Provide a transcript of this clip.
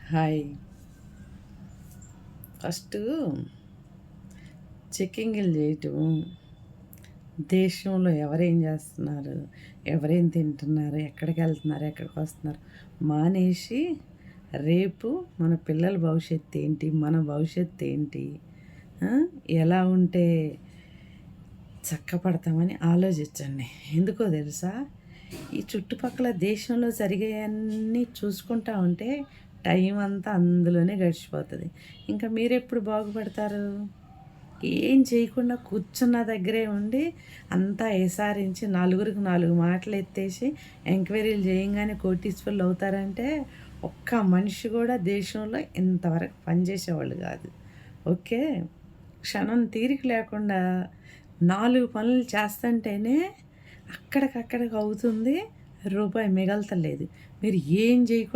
Hi. First చెకింగ్‌లు చేయటం, దేశంలో ఎవరేం చేస్తున్నారు, ఎవరేం తింటున్నారు, ఎక్కడికెళ్తున్నారు, ఎక్కడికొస్తున్నారు మానేసి, రేపు మన పిల్లల భవిష్యత్తు ఏంటి, మన భవిష్యత్తు ఏంటి, ఆ, ఎలా ఉంటే చక్కపడతామని ఆలోచించండి. ఎందుకో తెలుసా? ఈ చుట్టుపక్కల దేశంలో జరిగేవన్నీ చూసుకుంటా ఉంటే టైం అంతా అందులోనే గడిచిపోతుంది. ఇంకా మీరెప్పుడు బాగుపడతారు? ఏం చేయకుండా కూర్చున్న దగ్గరే ఉండి అంతా ఎసారించి నలుగురికి నాలుగు మాటలు ఎత్తేసి ఎంక్వైరీలు చేయంగానే కోటీశ్వరులు అవుతారంటే ఒక్క మనిషి కూడా దేశంలో ఇంతవరకు పనిచేసేవాళ్ళు కాదు. ఓకే, క్షణం తీరిక లేకుండా 4 పనులు చేస్తుంటేనే అక్కడికక్కడికి అవుతుంది, రూపాయి మిగలతలేదు. మీరు ఏం చేయకుండా